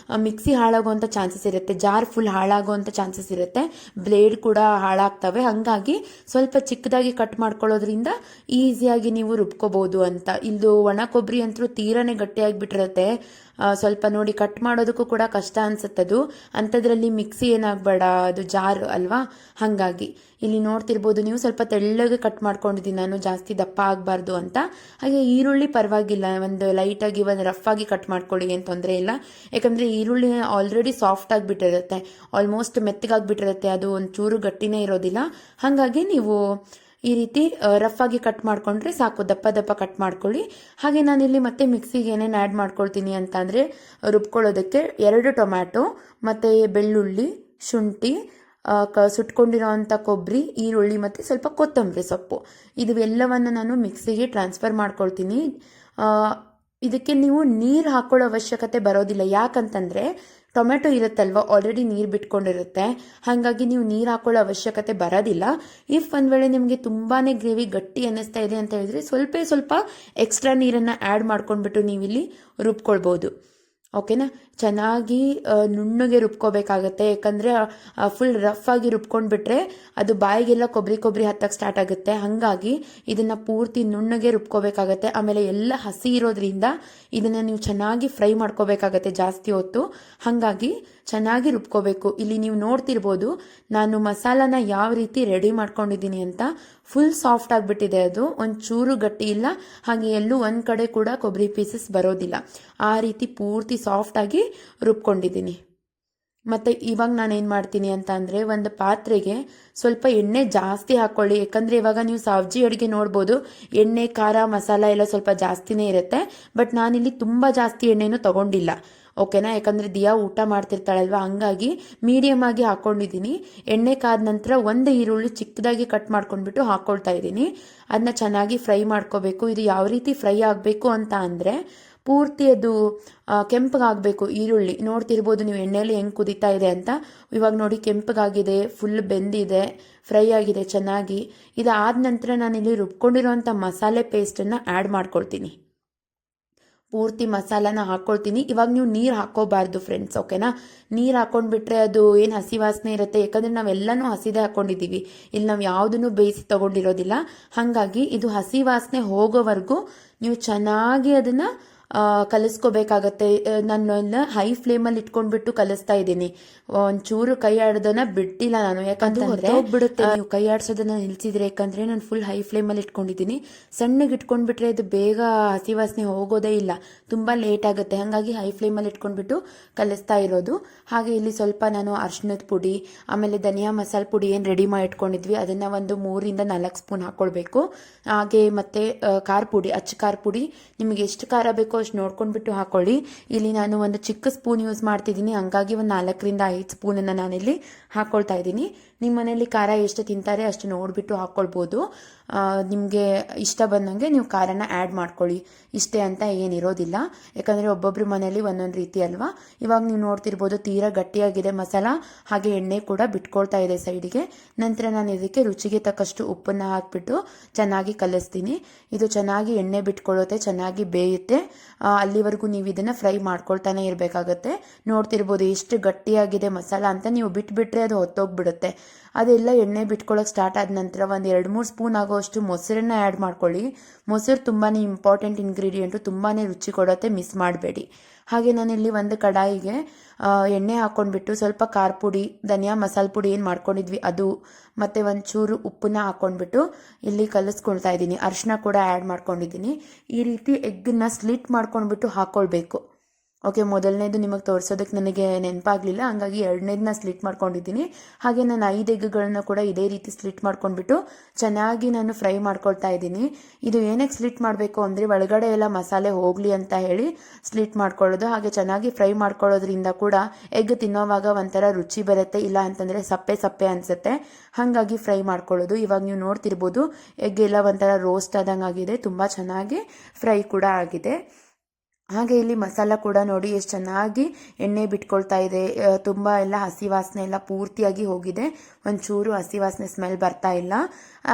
ಮಿಕ್ಸಿ ಹಾಳಾಗುವಂಥ ಚಾನ್ಸಸ್ ಇರುತ್ತೆ, ಜಾರ್ ಫುಲ್ ಹಾಳಾಗುವಂಥ ಚಾನ್ಸಸ್ ಇರುತ್ತೆ, ಬ್ಲೇಡ್ ಕೂಡ ಹಾಳಾಗ್ತವೆ. ಹಾಗಾಗಿ ಸ್ವಲ್ಪ ಚಿಕ್ಕದಾಗಿ ಕಟ್ ಮಾಡ್ಕೊಳ್ಳೋದ್ರಿಂದ ಈಸಿಯಾಗಿ ನೀವು ರುಬ್ಕೋಬೋದು ಅಂತ. ಇದು ಒಣ ಕೊಬ್ಬರಿ ಅಂತೂ ತೀರಾನೇ ಗಟ್ಟಿಯಾಗಿಬಿಟ್ಟಿರುತ್ತೆ, ಸ್ವಲ್ಪ ನೋಡಿ ಕಟ್ ಮಾಡೋದಕ್ಕೂ ಕೂಡ ಕಷ್ಟ ಅನ್ಸುತ್ತದು. ಅಂಥದ್ರಲ್ಲಿ ಮಿಕ್ಸಿ ಏನಾಗಬೇಡ, ಅದು ಜಾರ್ ಅಲ್ವಾ. ಹಾಗಾಗಿ ಇಲ್ಲಿ ನೋಡ್ತಿರ್ಬೋದು ನೀವು, ಸ್ವಲ್ಪ ತೆಳ್ಳಗೆ ಕಟ್ ಮಾಡ್ಕೊಂಡಿದ್ದೀನಿ ನಾನು, ಜಾಸ್ತಿ ದಪ್ಪ ಆಗಬಾರ್ದು ಅಂತ. ಹಾಗೆ ಈರುಳ್ಳಿ ಪರವಾಗಿಲ್ಲ, ಒಂದು ಲೈಟಾಗಿ ಒಂದು ರಫ್ ಆಗಿ ಕಟ್ ಮಾಡ್ಕೊಳ್ಳಿ, ಏನು ತೊಂದರೆ ಇಲ್ಲ. ಯಾಕಂದರೆ ಈರುಳ್ಳಿ ಆಲ್ರೆಡಿ ಸಾಫ್ಟ್ ಆಗಿಬಿಟ್ಟಿರುತ್ತೆ, ಆಲ್ಮೋಸ್ಟ್ ಮೆತ್ತಗಾಗಿಬಿಟ್ಟಿರುತ್ತೆ, ಅದು ಒಂಚೂರು ಗಟ್ಟಿನೇ ಇರೋದಿಲ್ಲ. ಹಾಗಾಗಿ ನೀವು ಈ ರೀತಿ ರಫ್ ಆಗಿ ಕಟ್ ಮಾಡ್ಕೊಂಡ್ರೆ ಸಾಕು, ದಪ್ಪ ಕಟ್ ಮಾಡ್ಕೊಳ್ಳಿ. ಹಾಗೆ ನಾನಿಲ್ಲಿ ಮತ್ತೆ ಮಿಕ್ಸಿಗೆ ಏನೇನು ಆ್ಯಡ್ ಮಾಡ್ಕೊಳ್ತೀನಿ ಅಂತ ಅಂದರೆ, ರುಬ್ಕೊಳ್ಳೋದಕ್ಕೆ 2 ಟೊಮ್ಯಾಟೊ ಮತ್ತು ಬೆಳ್ಳುಳ್ಳಿ, ಶುಂಠಿ, ಸುಟ್ಕೊಂಡಿರೋವಂಥ ಕೊಬ್ಬರಿ, ಈರುಳ್ಳಿ ಮತ್ತು ಸ್ವಲ್ಪ ಕೊತ್ತಂಬರಿ ಸೊಪ್ಪು, ಇದು ಎಲ್ಲವನ್ನು ನಾನು ಮಿಕ್ಸಿಗೆ ಟ್ರಾನ್ಸ್ಫರ್ ಮಾಡ್ಕೊಳ್ತೀನಿ. ಇದಕ್ಕೆ ನೀವು ನೀರು ಹಾಕೊಳ್ಳೋ ಅವಶ್ಯಕತೆ ಬರೋದಿಲ್ಲ, ಯಾಕಂತಂದರೆ ಟೊಮೆಟೊ ಇರುತ್ತಲ್ವ ಆಲ್ರೆಡಿ ನೀರು ಬಿಟ್ಕೊಂಡಿರುತ್ತೆ. ಹಾಗಾಗಿ ನೀವು ನೀರು ಹಾಕೊಳ್ಳೋ ಅವಶ್ಯಕತೆ ಬರೋದಿಲ್ಲ. ಇಫ್ ಒಂದು ವೇಳೆ ನಿಮಗೆ ತುಂಬಾ ಗ್ರೇವಿ ಗಟ್ಟಿ ಅನ್ನಿಸ್ತಾ ಇದೆ ಅಂತ ಹೇಳಿದ್ರೆ ಸ್ವಲ್ಪ ಎಕ್ಸ್ಟ್ರಾ ನೀರನ್ನು ಆ್ಯಡ್ ಮಾಡ್ಕೊಂಡ್ಬಿಟ್ಟು ನೀವಿಲ್ಲಿ ರುಬ್ಕೊಳ್ಬೋದು. ಓಕೆನಾ. ಚೆನ್ನಾಗಿ ನುಣ್ಣಗೆ ರುಬ್ಕೋಬೇಕಾಗತ್ತೆ, ಯಾಕಂದರೆ ಫುಲ್ ರಫ್ ಆಗಿ ರುಬ್ಕೊಂಡ್ಬಿಟ್ರೆ ಅದು ಬಾಯಿಗೆಲ್ಲ ಕೊಬ್ಬರಿ ಹತ್ತಕ್ಕೆ ಸ್ಟಾರ್ಟ್ ಆಗುತ್ತೆ. ಹಾಗಾಗಿ ಇದನ್ನು ಪೂರ್ತಿ ನುಣ್ಣಗೆ ರುಬ್ಕೋಬೇಕಾಗತ್ತೆ. ಆಮೇಲೆ ಎಲ್ಲ ಹಸಿ ಇರೋದ್ರಿಂದ ಇದನ್ನು ನೀವು ಚೆನ್ನಾಗಿ ಫ್ರೈ ಮಾಡ್ಕೋಬೇಕಾಗತ್ತೆ ಜಾಸ್ತಿ ಹೊತ್ತು, ಹಾಗಾಗಿ ಚೆನ್ನಾಗಿ ರುಬ್ಕೋಬೇಕು. ಇಲ್ಲಿ ನೀವು ನೋಡ್ತಿರ್ಬೋದು ನಾನು ಮಸಾಲಾನ ಯಾವ ರೀತಿ ರೆಡಿ ಮಾಡ್ಕೊಂಡಿದ್ದೀನಿ ಅಂತ. ಫುಲ್ ಸಾಫ್ಟ್ ಆಗಿಬಿಟ್ಟಿದೆ, ಅದು ಒಂಚೂರು ಗಟ್ಟಿ ಇಲ್ಲ, ಹಾಗೆ ಎಲ್ಲೂ ಒಂದು ಕಡೆ ಕೂಡ ಕೊಬ್ಬರಿ ಪೀಸಸ್ ಬರೋದಿಲ್ಲ, ಆ ರೀತಿ ಪೂರ್ತಿ ಸಾಫ್ಟಾಗಿ ರುಬ್ಕೊಂಡಿದ್ದೀನಿ. ಮತ್ತು ಇವಾಗ ನಾನು ಏನು ಮಾಡ್ತೀನಿ ಅಂತ ಅಂದರೆ, ಒಂದು ಪಾತ್ರೆಗೆ ಸ್ವಲ್ಪ ಎಣ್ಣೆ ಜಾಸ್ತಿ ಹಾಕ್ಕೊಳ್ಳಿ. ಯಾಕಂದರೆ ಇವಾಗ ನೀವು ಸಬ್ಜಿ ಅಡುಗೆ ನೋಡ್ಬೋದು ಎಣ್ಣೆ, ಖಾರ, ಮಸಾಲ ಎಲ್ಲ ಸ್ವಲ್ಪ ಜಾಸ್ತಿನೇ ಇರುತ್ತೆ. ಬಟ್ ನಾನಿಲ್ಲಿ ತುಂಬ ಜಾಸ್ತಿ ಎಣ್ಣೆನೂ ತೊಗೊಂಡಿಲ್ಲ, ಓಕೆನಾ. ಯಾಕಂದರೆ ದಿಯಾ ಊಟ ಮಾಡ್ತಿರ್ತಾಳಲ್ವ, ಹಂಗಾಗಿ ಮೀಡಿಯಮ್ ಆಗಿ ಹಾಕ್ಕೊಂಡಿದ್ದೀನಿ. ಎಣ್ಣೆ ಕಾದ ನಂತರ 1 ಈರುಳ್ಳಿ ಚಿಕ್ಕದಾಗಿ ಕಟ್ ಮಾಡ್ಕೊಂಡ್ಬಿಟ್ಟು ಹಾಕ್ಕೊಳ್ತಾ ಇದ್ದೀನಿ. ಅದನ್ನ ಚೆನ್ನಾಗಿ ಫ್ರೈ ಮಾಡ್ಕೋಬೇಕು. ಇದು ಯಾವ ರೀತಿ ಫ್ರೈ ಆಗಬೇಕು ಅಂತ ಅಂದರೆ, ಪೂರ್ತಿ ಅದು ಕೆಂಪಗಾಗಬೇಕು ಈರುಳ್ಳಿ. ನೋಡ್ತಿರ್ಬೋದು ನೀವು ಎಣ್ಣೆಯಲ್ಲಿ ಹೆಂಗೆ ಕುದೀತಾ ಇದೆ ಅಂತ. ಇವಾಗ ನೋಡಿ ಕೆಂಪಗಾಗಿದೆ, ಫುಲ್ ಬೆಂದಿದೆ, ಫ್ರೈ ಆಗಿದೆ ಚೆನ್ನಾಗಿ. ಇದಾದ ನಂತರ ನಾನಿಲ್ಲಿ ರುಬ್ಕೊಂಡಿರೋಂಥ ಮಸಾಲೆ ಪೇಸ್ಟನ್ನು ಆ್ಯಡ್ ಮಾಡ್ಕೊಳ್ತೀನಿ. ಪೂರ್ತಿ ಮಸಾಲಾನ ಹಾಕ್ಕೊಳ್ತೀನಿ. ಇವಾಗ ನೀವು ನೀರು ಹಾಕ್ಕೋಬಾರ್ದು ಫ್ರೆಂಡ್ಸ್, ಓಕೆನಾ. ನೀರು ಹಾಕ್ಕೊಂಡ್ಬಿಟ್ರೆ ಅದು ಏನು ಹಸಿ ವಾಸನೆ ಇರುತ್ತೆ, ಯಾಕಂದರೆ ನಾವೆಲ್ಲನೂ ಹಸಿದೇ ಹಾಕ್ಕೊಂಡಿದ್ದೀವಿ, ಇಲ್ಲಿ ನಾವು ಯಾವುದನ್ನು ಬೇಯಿಸಿ ತೊಗೊಂಡಿರೋದಿಲ್ಲ. ಹಾಗಾಗಿ ಇದು ಹಸಿ ವಾಸನೆ ಹೋಗೋವರೆಗೂ ನೀವು ಚೆನ್ನಾಗಿ ಅದನ್ನು ಕಲಿಸ್ಕೋಬೇಕಾಗತ್ತೆ. ನಾನು ಹೈ ಫ್ಲೇಮಲ್ಲಿ ಇಟ್ಕೊಂಡ್ಬಿಟ್ಟು ಕಲಿಸ್ತಾ ಇದ್ದೀನಿ, ಒಂಚೂರು ಕೈ ಆಡೋದನ್ನ ಬಿಟ್ಟಿಲ್ಲ ನಾನು, ಯಾಕಂದ್ರೆ ಹೋಗ್ಬಿಡುತ್ತೆ ನೀವು ಕೈ ಆಡ್ಸೋದನ್ನ ನಿಲ್ಸಿದ್ರೆ. ಯಾಕಂದ್ರೆ ನಾನು ಫುಲ್ ಹೈ ಫ್ಲೇಮಲ್ಲಿ ಇಟ್ಕೊಂಡಿದ್ದೀನಿ. ಸಣ್ಣಗೆ ಇಟ್ಕೊಂಡ್ಬಿಟ್ರೆ ಇದು ಬೇಗ ಹಸಿ ವಾಸನೆ ಹೋಗೋದೇ ಇಲ್ಲ, ತುಂಬಾ ಲೇಟ್ ಆಗುತ್ತೆ. ಹಾಗಾಗಿ ಹೈ ಫ್ಲೇಮಲ್ಲಿ ಇಟ್ಕೊಂಡ್ಬಿಟ್ಟು ಕಲಿಸ್ತಾ ಇರೋದು. ಹಾಗೆ ಇಲ್ಲಿ ಸ್ವಲ್ಪ ನಾನು ಅರಿಶಿಣದ ಪುಡಿ, ಆಮೇಲೆ ಧನಿಯಾ ಮಸಾಲೆ ಪುಡಿ ಏನು ರೆಡಿ ಮಾಡಿ ಇಟ್ಕೊಂಡಿದ್ವಿ ಅದನ್ನ ಒಂದು 3 ರಿಂದ 4 ಸ್ಪೂನ್ ಹಾಕೊಳ್ಬೇಕು. ಹಾಗೆ ಮತ್ತೆ ಖಾರ ಪುಡಿ, ಅಚ್ಚ ಖಾರ ಪುಡಿ, ನಿಮಗೆ ಎಷ್ಟು ಖಾರ ಬೇಕೋ ಅಷ್ಟು ನೋಡ್ಕೊಂಡ್ಬಿಟ್ಟು ಹಾಕೊಳ್ಳಿ. ಇಲ್ಲಿ ನಾನು ಒಂದು ಚಿಕ್ಕ ಸ್ಪೂನ್ ಯೂಸ್ ಮಾಡ್ತಿದ್ದೀನಿ, ಹಂಗಾಗಿ ಒಂದು 4 ರಿಂದ 5 ಸ್ಪೂನನ್ನು ನಾನಿಲ್ಲಿ ಹಾಕ್ಕೊಳ್ತಾ ಇದ್ದೀನಿ. ನಿಮ್ಮ ಮನೆಯಲ್ಲಿ ಖಾರ ಎಷ್ಟು ತಿಂತಾರೆ ಅಷ್ಟು ನೋಡಿಬಿಟ್ಟು ಹಾಕ್ಕೊಳ್ಬೋದು. ನಿಮಗೆ ಇಷ್ಟ ಬಂದಂಗೆ ನೀವು ಖಾರನ ಆ್ಯಡ್ ಮಾಡ್ಕೊಳ್ಳಿ, ಇಷ್ಟೇ ಅಂತ ಏನಿರೋದಿಲ್ಲ. ಯಾಕಂದರೆ ಒಬ್ಬೊಬ್ಬರು ಮನೆಯಲ್ಲಿ ಒಂದೊಂದು ರೀತಿ ಅಲ್ವಾ. ಇವಾಗ ನೀವು ನೋಡ್ತಿರ್ಬೋದು ತೀರಾ ಗಟ್ಟಿಯಾಗಿದೆ ಮಸಾಲ, ಹಾಗೆ ಎಣ್ಣೆ ಕೂಡ ಬಿಟ್ಕೊಳ್ತಾ ಇದೆ ಸೈಡಿಗೆ. ನಂತರ ನಾನು ಇದಕ್ಕೆ ರುಚಿಗೆ ತಕ್ಕಷ್ಟು ಉಪ್ಪನ್ನು ಹಾಕ್ಬಿಟ್ಟು ಚೆನ್ನಾಗಿ ಕಲಿಸ್ತೀನಿ. ಇದು ಚೆನ್ನಾಗಿ ಎಣ್ಣೆ ಬಿಟ್ಕೊಳ್ಳುತ್ತೆ, ಚೆನ್ನಾಗಿ ಬೇಯುತ್ತೆ. ಅಲ್ಲಿವರೆಗೂ ನೀವು ಇದನ್ನು ಫ್ರೈ ಮಾಡ್ಕೊಳ್ತಾನೆ ಇರಬೇಕಾಗತ್ತೆ. ನೋಡ್ತಿರ್ಬೋದು ಎಷ್ಟು ಗಟ್ಟಿಯಾಗಿದೆ ಮಸಾಲ ಅಂತ. ನೀವು ಬಿಟ್ಬಿಟ್ರೆ ಅದು ಹೊತ್ತೋಗ್ಬಿಡುತ್ತೆ. ಅದೆಲ್ಲ ಎಣ್ಣೆ ಬಿಟ್ಕೊಳ್ಳೋಕೆ ಸ್ಟಾರ್ಟ್ ಆದ ನಂತರ ಒಂದು 2-3 ಸ್ಪೂನ್ ಆಗೋಷ್ಟು ಮೊಸರನ್ನ ಆ್ಯಡ್ ಮಾಡ್ಕೊಳ್ಳಿ. ಮೊಸರು ತುಂಬಾ ಇಂಪಾರ್ಟೆಂಟ್ ಇಂಗ್ರೀಡಿಯೆಂಟು, ತುಂಬಾ ರುಚಿ ಕೊಡುತ್ತೆ, ಮಿಸ್ ಮಾಡಬೇಡಿ. ಹಾಗೆ ನಾನಿಲ್ಲಿ ಒಂದು ಕಡಾಯಿಗೆ ಎಣ್ಣೆ ಹಾಕ್ಕೊಂಡ್ಬಿಟ್ಟು ಸ್ವಲ್ಪ ಖಾರ ಪುಡಿ, ಧನಿಯಾ ಮಸಾಲೆ ಪುಡಿ ಏನು ಮಾಡ್ಕೊಂಡಿದ್ವಿ ಅದು, ಮತ್ತು ಒಂಚೂರು ಉಪ್ಪನ್ನ ಹಾಕ್ಕೊಂಡ್ಬಿಟ್ಟು ಇಲ್ಲಿ ಕಲಿಸ್ಕೊಳ್ತಾ ಇದ್ದೀನಿ. ಅರಿಶಿನ ಕೂಡ ಆ್ಯಡ್ ಮಾಡ್ಕೊಂಡಿದ್ದೀನಿ. ಈ ರೀತಿ ಎಗ್ಗನ್ನ ಸ್ಲಿಟ್ ಮಾಡ್ಕೊಂಡ್ಬಿಟ್ಟು ಹಾಕ್ಕೊಳ್ಬೇಕು. ಓಕೆ, ಮೊದಲನೇದು ನಿಮಗೆ ತೋರಿಸೋದಕ್ಕೆ ನನಗೆ ನೆನಪಾಗಲಿಲ್ಲ, ಹಂಗಾಗಿ ಎರಡನೇದನ್ನ ಸ್ಲಿಟ್ ಮಾಡ್ಕೊಂಡಿದ್ದೀನಿ. ಹಾಗೆ ನಾನು 5 ಎಗ್ಗಳನ್ನ ಕೂಡ ಇದೇ ರೀತಿ ಸ್ಲಿಟ್ ಮಾಡ್ಕೊಂಡ್ಬಿಟ್ಟು ಚೆನ್ನಾಗಿ ನಾನು ಫ್ರೈ ಮಾಡ್ಕೊಳ್ತಾ ಇದ್ದೀನಿ. ಇದು ಏನಕ್ಕೆ ಸ್ಲಿಟ್ ಮಾಡಬೇಕು ಅಂದರೆ ಒಳಗಡೆ ಎಲ್ಲ ಮಸಾಲೆ ಹೋಗಲಿ ಅಂತ ಹೇಳಿ ಸ್ಲಿಟ್ ಮಾಡ್ಕೊಳ್ಳೋದು. ಹಾಗೆ ಚೆನ್ನಾಗಿ ಫ್ರೈ ಮಾಡ್ಕೊಳ್ಳೋದ್ರಿಂದ ಕೂಡ ಎಗ್ ತಿನ್ನೋವಾಗ ಒಂಥರ ರುಚಿ ಬರುತ್ತೆ, ಇಲ್ಲ ಅಂತಂದರೆ ಸಪ್ಪೆ ಸಪ್ಪೆ ಅನಿಸುತ್ತೆ. ಹಾಗಾಗಿ ಫ್ರೈ ಮಾಡ್ಕೊಳ್ಳೋದು. ಇವಾಗ ನೀವು ನೋಡ್ತಿರ್ಬೋದು ಎಗ್ ಎಲ್ಲ ಒಂಥರ ರೋಸ್ಟ್ ಆದಂಗೆ ಆಗಿದೆ, ತುಂಬ ಚೆನ್ನಾಗಿ ಫ್ರೈ ಕೂಡ ಆಗಿದೆ. ಹಾಗೆ ಇಲ್ಲಿ ಮಸಾಲ ಕೂಡ ನೋಡಿ ಎಷ್ಟು ಚೆನ್ನಾಗಿ ಎಣ್ಣೆ ಬಿಟ್ಕೊಳ್ತಾ ಇದೆ. ತುಂಬ ಎಲ್ಲ ಹಸಿ ವಾಸನೆ ಎಲ್ಲ ಪೂರ್ತಿಯಾಗಿ ಹೋಗಿದೆ, ಒಂಚೂರು ಹಸಿ ವಾಸನೆ ಸ್ಮೆಲ್ ಬರ್ತಾ ಇಲ್ಲ.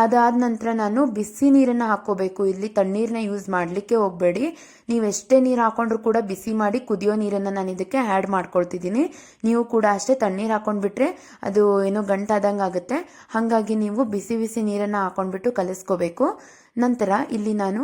ಅದಾದ ನಂತರ ನಾನು ಬಿಸಿ ನೀರನ್ನು ಹಾಕ್ಕೋಬೇಕು. ಇಲ್ಲಿ ತಣ್ಣೀರನ್ನ ಯೂಸ್ ಮಾಡಲಿಕ್ಕೆ ಹೋಗಬೇಡಿ. ನೀವು ಎಷ್ಟೇ ನೀರು ಹಾಕೊಂಡ್ರು ಕೂಡ ಬಿಸಿ ಮಾಡಿ ಕುದಿಯೋ ನೀರನ್ನು ನಾನು ಇದಕ್ಕೆ ಆ್ಯಡ್ ಮಾಡ್ಕೊಳ್ತಿದ್ದೀನಿ. ನೀವು ಕೂಡ ಅಷ್ಟೇ ತಣ್ಣೀರು ಹಾಕೊಂಡ್ಬಿಟ್ರೆ ಅದು ಏನೋ ಗಂಟಾದಂಗೆ ಆಗುತ್ತೆ. ಹಾಗಾಗಿ ನೀವು ಬಿಸಿ ಬಿಸಿ ನೀರನ್ನು ಹಾಕೊಂಡ್ಬಿಟ್ಟು ಕಲಿಸ್ಕೋಬೇಕು. ನಂತರ ಇಲ್ಲಿ ನಾನು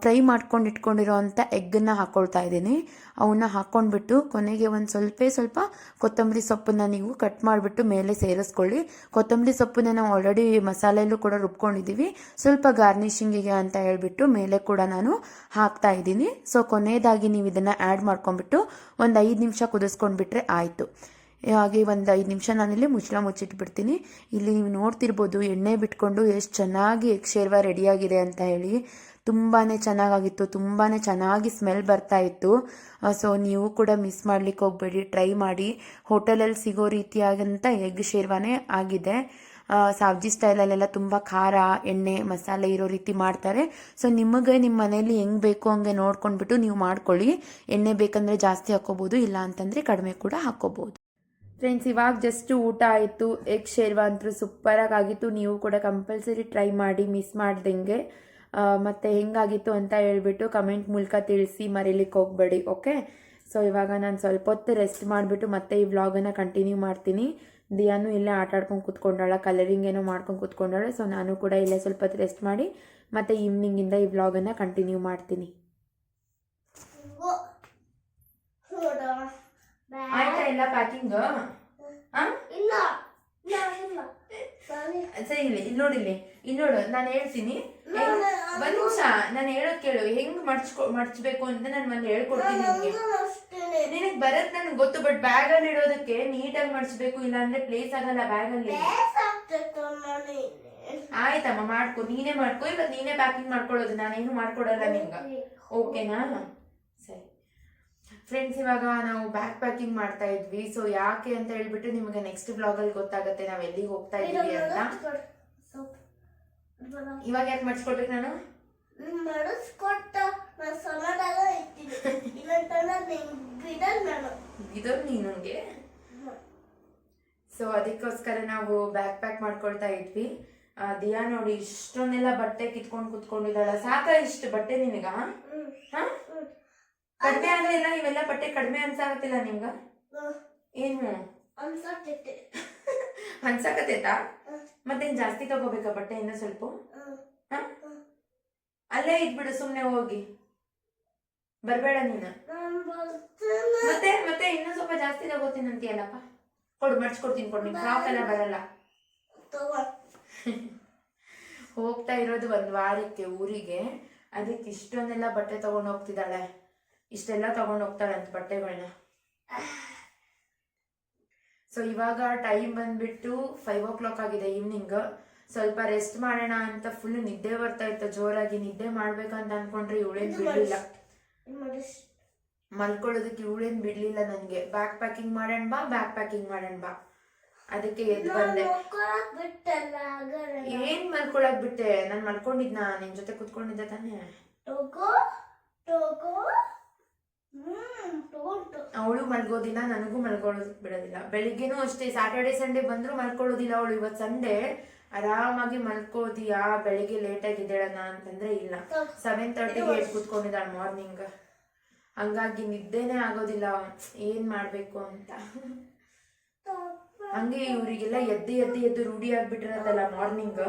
ಫ್ರೈ ಮಾಡ್ಕೊಂಡು ಇಟ್ಕೊಂಡಿರೋವಂಥ ಎಗ್ಗನ್ನು ಹಾಕ್ಕೊಳ್ತಾ ಇದ್ದೀನಿ. ಅವನ್ನ ಹಾಕ್ಕೊಂಡ್ಬಿಟ್ಟು ಕೊನೆಗೆ ಒಂದು ಸ್ವಲ್ಪ ಕೊತ್ತಂಬರಿ ಸೊಪ್ಪನ್ನು ನೀವು ಕಟ್ ಮಾಡಿಬಿಟ್ಟು ಮೇಲೆ ಸೇರಿಸ್ಕೊಳ್ಳಿ. ಕೊತ್ತಂಬರಿ ಸೊಪ್ಪನ್ನ ನಾವು ಆಲ್ರೆಡಿ ಮಸಾಲೆಯಲ್ಲೂ ಕೂಡ ರುಬ್ಕೊಂಡಿದ್ದೀವಿ. ಸ್ವಲ್ಪ ಗಾರ್ನಿಷಿಂಗಿಗೆ ಅಂತ ಹೇಳ್ಬಿಟ್ಟು ಮೇಲೆ ಕೂಡ ನಾನು ಹಾಕ್ತಾ ಇದ್ದೀನಿ. ಸೊ ಕೊನೆಯದಾಗಿ ನೀವು ಇದನ್ನು ಆ್ಯಡ್ ಮಾಡ್ಕೊಂಡ್ಬಿಟ್ಟು ಒಂದು 5 ನಿಮಿಷ ಕುದಿಸ್ಕೊಂಡ್ಬಿಟ್ರೆ ಆಯಿತು. ಹಾಗೆ ಒಂದು 5 ನಿಮಿಷ ನಾನಿಲ್ಲಿ ಮುಚ್ಚಿಟ್ಬಿಡ್ತೀನಿ. ಇಲ್ಲಿ ನೀವು ನೋಡ್ತಿರ್ಬೋದು ಎಣ್ಣೆ ಬಿಟ್ಕೊಂಡು ಎಷ್ಟು ಚೆನ್ನಾಗಿ ಎಗ್ ಶೇರ್ವ ರೆಡಿಯಾಗಿದೆ ಅಂತ ಹೇಳಿ. ತುಂಬಾ ಚೆನ್ನಾಗಾಗಿತ್ತು, ತುಂಬಾ ಚೆನ್ನಾಗಿ ಸ್ಮೆಲ್ ಬರ್ತಾ ಇತ್ತು. ಸೊ ನೀವು ಕೂಡ ಮಿಸ್ ಮಾಡ್ಲಿಕ್ಕೆ ಹೋಗಬೇಡಿ, ಟ್ರೈ ಮಾಡಿ. ಹೋಟೆಲಲ್ಲಿ ಸಿಗೋ ರೀತಿಯಾದಂಥ ಎಗ್ ಶೇರ್ವಾನೇ ಆಗಿದೆ. ಸಾವ್ಜಿ ಸ್ಟೈಲಲ್ಲೆಲ್ಲ ತುಂಬ ಖಾರ, ಎಣ್ಣೆ, ಮಸಾಲೆ ಇರೋ ರೀತಿ ಮಾಡ್ತಾರೆ. ಸೊ ನಿಮಗೆ ನಿಮ್ಮ ಮನೇಲಿ ಹೆಂಗೆ ಬೇಕು ಹಂಗೆ ನೋಡ್ಕೊಂಡ್ಬಿಟ್ಟು ನೀವು ಮಾಡ್ಕೊಳ್ಳಿ. ಎಣ್ಣೆ ಬೇಕಂದರೆ ಜಾಸ್ತಿ ಹಾಕ್ಕೋಬೋದು, ಇಲ್ಲ ಅಂತಂದರೆ ಕಡಿಮೆ ಕೂಡ ಹಾಕ್ಕೋಬೋದು. ಫ್ರೆಂಡ್ಸ್, ಇವಾಗ ಜಸ್ಟ್ ಊಟ ಆಯಿತು. ಎಗ್ ಶೇರ್ವಾ ಅಂತೂ ಸೂಪರಾಗಿ ಆಗಿತ್ತು. ನೀವು ಕೂಡ ಕಂಪಲ್ಸರಿ ಟ್ರೈ ಮಾಡಿ, ಮಿಸ್ ಮಾಡ್ದಂಗೆ. ಮತ್ತು ಹೆಂಗಾಗಿತ್ತು ಅಂತ ಹೇಳ್ಬಿಟ್ಟು ಕಮೆಂಟ್ ಮೂಲಕ ತಿಳಿಸಿ, ಮರೀಲಿಕ್ಕೆ ಹೋಗಬೇಡಿ. ಓಕೆ, ಸೊ ಇವಾಗ ನಾನು ಸ್ವಲ್ಪ ಹೊತ್ತು ರೆಸ್ಟ್ ಮಾಡಿಬಿಟ್ಟು ಮತ್ತೆ ಈ ವ್ಲಾಗನ್ನು ಕಂಟಿನ್ಯೂ ಮಾಡ್ತೀನಿ. ದಿಯಾನು ಇಲ್ಲೇ ಆಟ ಆಡ್ಕೊಂಡು ಕೂತ್ಕೊಂಡಾಳ, ಕಲರಿಂಗ್ ಏನೋ ಮಾಡ್ಕೊಂಡು ಕೂತ್ಕೊಂಡಾಳೆ. ಸೊ ನಾನು ಕೂಡ ಇಲ್ಲೇ ಸ್ವಲ್ಪ ಹೊತ್ತು ರೆಸ್ಟ್ ಮಾಡಿ ಮತ್ತೆ ಈವ್ನಿಂಗಿಂದ ಈ ವ್ಲಾಗನ್ನು ಕಂಟಿನ್ಯೂ ಮಾಡ್ತೀನಿ. ಆಯ್ತಾ ಎಲ್ಲ ಪ್ಯಾಕಿಂಗ್? ಸರಿ, ಇಲ್ಲಿ ನೋಡಿಲ್ಲಿ, ಇಲ್ಲಿ ನೋಡು, ನಾನು ಹೇಳ್ತೀನಿ. ಒಂದ್ ನಿಮಿಷ, ನಾನು ಹೇಳೋದ್ ಕೇಳು. ಹೆಂಗ್ ಮಡ್ಚ್ಬೇಕು ಅಂತ ನಾನು ಒಂದು ಹೇಳ್ಕೊಡ್ತೀನಿ ನಿಮಗೆ. ನಿನಗೆ ಬರತ್ ನನಗೆ ಗೊತ್ತು, ಬಟ್ ಬ್ಯಾಗ್ ಅಲ್ಲಿ ಇಡೋದಕ್ಕೆ ನೀಟಾಗಿ ಮಡ್ಚ್ಬೇಕು, ಇಲ್ಲ ಅಂದ್ರೆ ಪ್ಲೇಸ್ ಆಗಲ್ಲ ಬ್ಯಾಗ್ ಅಲ್ಲಿ. ಆಯ್ತಮ್ಮ, ಮಾಡ್ಕೊ, ನೀನೇ ಮಾಡ್ಕೊ. ಇವತ್ತು ನೀನೇ ಪ್ಯಾಕಿಂಗ್ ಮಾಡ್ಕೊಳ್ಳೋದು, ನಾನೇನು ಮಾಡ್ಕೊಡಲ್ಲ ನಿಮ್ಗೆ. ಓಕೆನಾ? ಸರಿ ಫ್ರೆಂಡ್ಸ್, ಇವಾಗ ನಾವು ಬ್ಯಾಗ್ ಪ್ಯಾಕಿಂಗ್ ಮಾಡ್ತಾ ಇದ್ವಿ. ಸೊ ಯಾಕೆ ಅಂತ ಹೇಳ್ಬಿಟ್ಟು ನಿಮಗೆ ನೆಕ್ಸ್ಟ್ ಬ್ಲಾಗಲ್ಲಿ ಗೊತ್ತಾಗುತ್ತೆ ನಾವು ಎಲ್ಲಿಗೆ ಹೋಗ್ತಾ ಇದೀವಿ ಅಂತ. ಇವಾಗ ಯಾಕೆ ಮಡ್ಸ್ಕೊಡ್ಬೇಕು ನಾನು? ಬಿಡೋದು ನೀನುಗೆ. ಸೊ ಅದಕ್ಕೋಸ್ಕರ ನಾವು ಬ್ಯಾಗ್ ಪ್ಯಾಕ್ ಮಾಡ್ಕೊಳ್ತಾ ಇದ್ವಿ. ದಿಯಾ ನೋಡಿ ಇಷ್ಟೊಂದೆಲ್ಲ ಬಟ್ಟೆ ಕಿತ್ಕೊಂಡು ಕುತ್ಕೊಂಡಿದ್ದಾಳ. ಸಾಕ ಇಷ್ಟು ಬಟ್ಟೆ ನಿನಗ? ಕಡಿಮೆ ಆಗಲಿಲ್ಲ? ಇವೆಲ್ಲ ಬಟ್ಟೆ ಕಡಿಮೆ ಅನ್ಸಾಕತ್ತಿಲ್ಲ ನಿಮ್ಗ? ಏನು ಅನ್ಸಾಕತ್ತೈತಾ? ಮತ್ತೇನ್ ಜಾಸ್ತಿ ತಗೋಬೇಕಾ ಬಟ್ಟೆ? ಇನ್ನ ಸ್ವಲ್ಪ ಅಲ್ಲೇ ಇದ್ಬಿಡು, ಸುಮ್ನೆ ಹೋಗಿ ಬರ್ಬೇಡ ನೀನು. ಮತ್ತೆ ಮತ್ತೆ ಇನ್ನೂ ಸ್ವಲ್ಪ ಜಾಸ್ತಿ ತಗೋತೀನಿ ಅಂತೀಯಲ್ಲಪ್ಪ. ಕೊಡು, ಮಡ್ಚ್ಕೊಡ್ತೀನಿ, ಕೊಡು. ನಿಮ್ ಫ್ರಾಕ್ ಎಲ್ಲ ಬರಲ್ಲ. ಹೋಗ್ತಾ ಇರೋದು 1 ವಾರಕ್ಕೆ ಊರಿಗೆ. ಅದಕ್ಕೆ ಇಷ್ಟೊಂದೆಲ್ಲ ಬಟ್ಟೆ ತಗೊಂಡು ಹೋಗ್ತಿದ್ದಾಳೆ. ಇಷ್ಟೆಲ್ಲ ತಗೊಂಡು ಹೋಗ್ತಾಳೆ ಅಂತ ಬಟ್ಟೆಗಳನ್ನ. ಸೊ ಇವಾಗ ಟೈಮ್ ಬಂದ್ಬಿಟ್ಟು 5 o'clock ಆಗಿದೆ ಈವ್ನಿಂಗ್. ಸ್ವಲ್ಪ ರೆಸ್ಟ್ ಮಾಡೋಣ ಅಂತ ಫುಲ್ ನಿದ್ದೆ ಬರ್ತಾ ಇತ್ತು ಜೋರಾಗಿ. ನಿದ್ದೆ ಮಾಡ್ಬೇಕಂತ ಅನ್ಕೊಂಡ್ರೆ ಇವಳೇನ್ ಬಿಡ್ಲಿಲ್ಲ, ಮಲ್ಕೊಳ್ಳೋದಕ್ಕೆ ಇವಳೇನ್ ಬಿಡ್ಲಿಲ್ಲ ನನಗೆ. ಬ್ಯಾಗ್ ಪ್ಯಾಕಿಂಗ್ ಮಾಡೋಣ ಬಾ, ಬ್ಯಾಗ್ ಪ್ಯಾಕಿಂಗ್ ಮಾಡೋಣ ಬಾ. ಅದಕ್ಕೆ ಎದ್ದು ಬಂದೆ. ಏನ್ ಮಲ್ಕೊಳಕ್ ಬಿಟ್ಟೆ? ನಾನು ಮಲ್ಕೊಂಡಿದ್ನ, ನಿನ್ ಜೊತೆ ಕುತ್ಕೊಂಡಿದ್ದೆ ತಾನೆ. ಅವಳು ಮಲ್ಗೋದಿಲ್ಲ, ನನಗೂ ಮಲ್ಕೊಳ್ಳೋದಕ್ಕೆ ಬಿಡೋದಿಲ್ಲ. ಬೆಳಿಗ್ಗೆನೂ ಅಷ್ಟೇ, ಸ್ಯಾಟರ್ಡೆ ಸಂಡೇ ಬಂದ್ರು ಮಲ್ಕೊಳ್ಳೋದಿಲ್ಲ ಅವಳು. ಇವತ್ತು ಸಂಡೇ ಆರಾಮಾಗಿ ಮಲ್ಕೋದಿಯಾ, ಬೆಳಿಗ್ಗೆ ಲೇಟಾಗಿ ಇದ್ದೇಳಣ ಅಂತಂದ್ರೆ ಇಲ್ಲ, 7:30ಗೆ ಎದ್ದು ಕೂತ್ಕೊಂಡಿದ್ದಾಳೆ ಮಾರ್ನಿಂಗ್. ಹಂಗಾಗಿ ನಿದ್ದೆನೇ ಆಗೋದಿಲ್ಲ, ಏನ್ ಮಾಡ್ಬೇಕು ಅಂತ. ಹಂಗೆ ಇವರಿಗೆಲ್ಲ ಎದ್ದು ರೂಢಿ ಆಗ್ಬಿಟ್ಟಿರತ್ತಲ್ಲ ಮಾರ್ನಿಂಗ್.